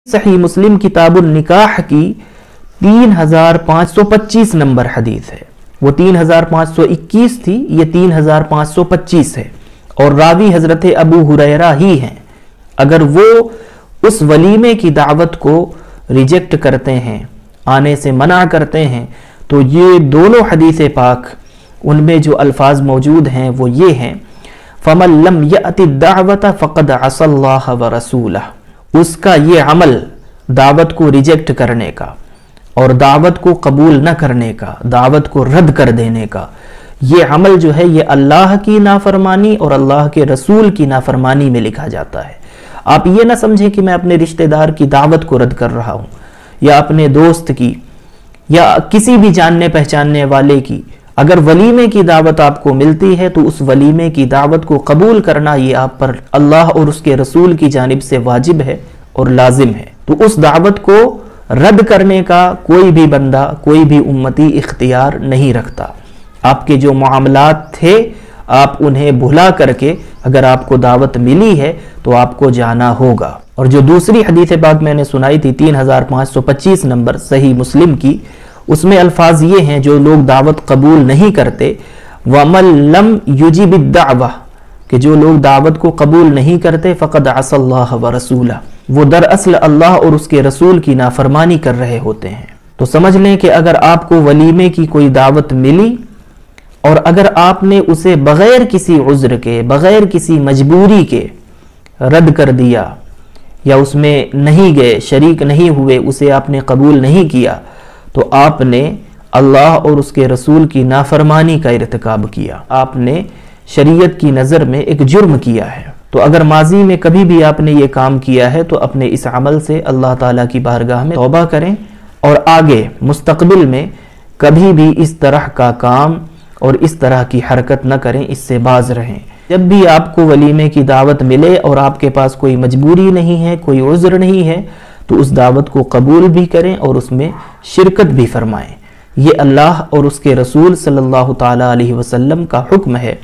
सही मुस्लिम किताबुल निकाह की 3525 नंबर हदीस है। वो 3521 थी, ये 3525 है और रावी हजरत अबू हुरैरा ही हैं। अगर वो उस वलीमे की दावत को रिजेक्ट करते हैं, आने से मना करते हैं, तो ये दोनों हदीस पाक उनमें जो अल्फाज मौजूद हैं वो ये हैं, फमन लम यअति दावत फ़क़द असल्लाह व रसूलह। उसका ये अमल दावत को रिजेक्ट करने का और दावत को कबूल न करने का, दावत को रद्द कर देने का, ये अमल जो है ये अल्लाह की नाफरमानी और अल्लाह के रसूल की नाफरमानी में लिखा जाता है। आप ये ना समझें कि मैं अपने रिश्तेदार की दावत को रद्द कर रहा हूँ या अपने दोस्त की या किसी भी जानने पहचानने वाले की। अगर वलीमे की दावत आपको मिलती है तो उस वलीमे की दावत को कबूल करना ये आप पर अल्लाह और उसके रसूल की जानिब से वाजिब है और लाजिम है। तो उस दावत को रद्द करने का कोई भी बंदा, कोई भी उम्मती इख्तियार नहीं रखता। आपके जो मामलात थे आप उन्हें भुला करके अगर आपको दावत मिली है तो आपको जाना होगा। और जो दूसरी हदीस पाक मैंने सुनाई थी 3525 नंबर सही मुस्लिम की, उसमें अल्फाज ये हैं, जो लोग दावत कबूल नहीं करते, वमन लम युजिब दावा, कि जो लोग दावत को कबूल नहीं करते, फ़क़द असल्लाह व रसूला, वो दरअसल अल्लाह और उसके रसूल की नाफरमानी कर रहे होते हैं। तो समझ लें कि अगर आपको वलीमे की कोई दावत मिली और अगर आपने उसे बग़ैर किसी उज़्र के, बग़ैर किसी मजबूरी के रद्द कर दिया या उसमें नहीं गए, शरीक नहीं हुए, उसे आपने कबूल नहीं किया, तो आपने अल्लाह और उसके रसूल की नाफरमानी का इर्तिकाब किया, आपने शरीयत की नज़र में एक जुर्म किया है। तो अगर माजी में कभी भी आपने ये काम किया है तो अपने इस अमल से अल्लाह ताला की बारगाह में तौबा करें और आगे मुस्तकबिल में कभी भी इस तरह का काम और इस तरह की हरकत न करें, इससे बाज रहें। जब भी आपको वलीमे की दावत मिले और आपके पास कोई मजबूरी नहीं है, कोई उज़्र नहीं है, तो उस दावत को कबूल भी करें और उसमें शिरकत भी फरमाएं। ये अल्लाह और उसके रसूल सल्लल्लाहु ताला अलैहि वसल्लम का हुक्म है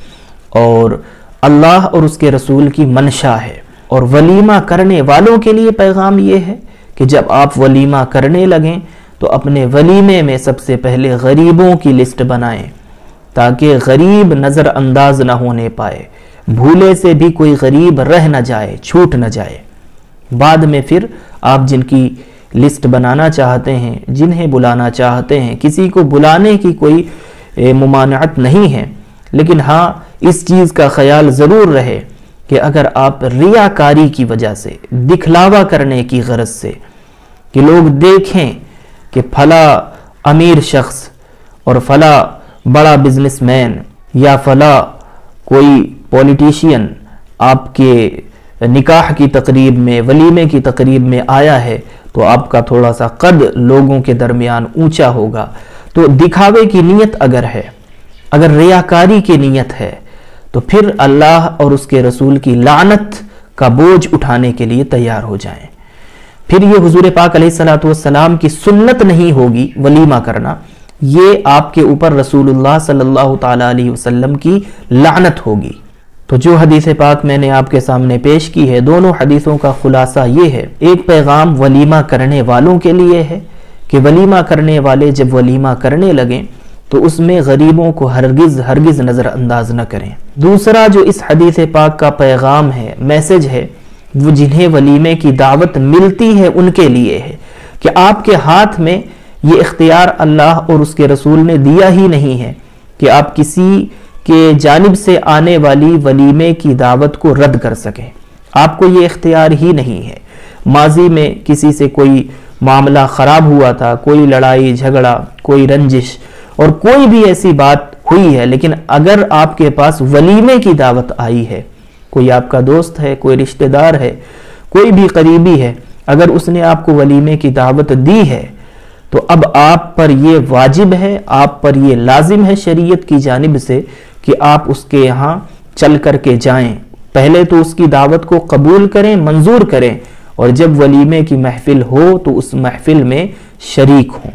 और अल्लाह और उसके रसूल की मंशा है। और वलीमा करने वालों के लिए पैगाम ये है कि जब आप वलीमा करने लगें तो अपने वलीमे में सबसे पहले गरीबों की लिस्ट बनाएं, ताकि गरीब नज़रअंदाज न होने पाए, भूले से भी कोई गरीब रह न जाए, छूट न जाए। बाद में फिर आप जिनकी लिस्ट बनाना चाहते हैं, जिन्हें बुलाना चाहते हैं, किसी को बुलाने की कोई मुमानअत नहीं है, लेकिन हाँ इस चीज़ का ख्याल ज़रूर रहे कि अगर आप रियाकारी की वजह से, दिखलावा करने की गरज से, कि लोग देखें कि फला अमीर शख्स और फला बड़ा बिजनेसमैन या फला कोई पॉलिटिशियन आपके निकाह की तकरीब में, वलीमे की तकरीब में आया है, तो आपका थोड़ा सा कद लोगों के दरमियान ऊंचा होगा। तो दिखावे की नीयत अगर है, अगर रियाकारी की नीयत है, तो फिर अल्लाह और उसके रसूल की लानत का बोझ उठाने के लिए तैयार हो जाएं। फिर ये हुजूर पाक अलैहिस्सलातु वस्सलाम की सुन्नत नहीं होगी वलीमा करना, ये आपके ऊपर रसूलुल्लाह सल्लल्लाहु ताला अलैहि वसल्लम की लानत होगी। तो जो हदीस पाक मैंने आपके सामने पेश की है, दोनों हदीसों का खुलासा ये है, एक पैगाम वलीमा करने वालों के लिए है कि वलीमा करने वाले जब वलीमा करने लगें तो उसमें गरीबों को हरगिज़ नज़रअंदाज न करें। दूसरा जो इस हदीस पाक का पैगाम है, मैसेज है, वो जिन्हें वलीमे की दावत मिलती है उनके लिए है कि आपके हाथ में ये इख्तियार अल्लाह और उसके रसूल ने दिया ही नहीं है कि आप किसी के जानिब से आने वाली वलीमे की दावत को रद्द कर सकें। आपको ये इख्तियार ही नहीं है। माजी में किसी से कोई मामला ख़राब हुआ था, कोई लड़ाई झगड़ा, कोई रंजिश और कोई भी ऐसी बात हुई है, लेकिन अगर आपके पास वलीमे की दावत आई है, कोई आपका दोस्त है, कोई रिश्तेदार है, कोई भी करीबी है, अगर उसने आपको वलीमे की दावत दी है तो अब आप पर ये वाजिब है, आप पर ये लाजिम है शरीयत की जानिब से कि आप उसके यहाँ चल करके जाएं। पहले तो उसकी दावत को कबूल करें, मंजूर करें और जब वलीमे की महफिल हो तो उस महफिल में शरीक हों।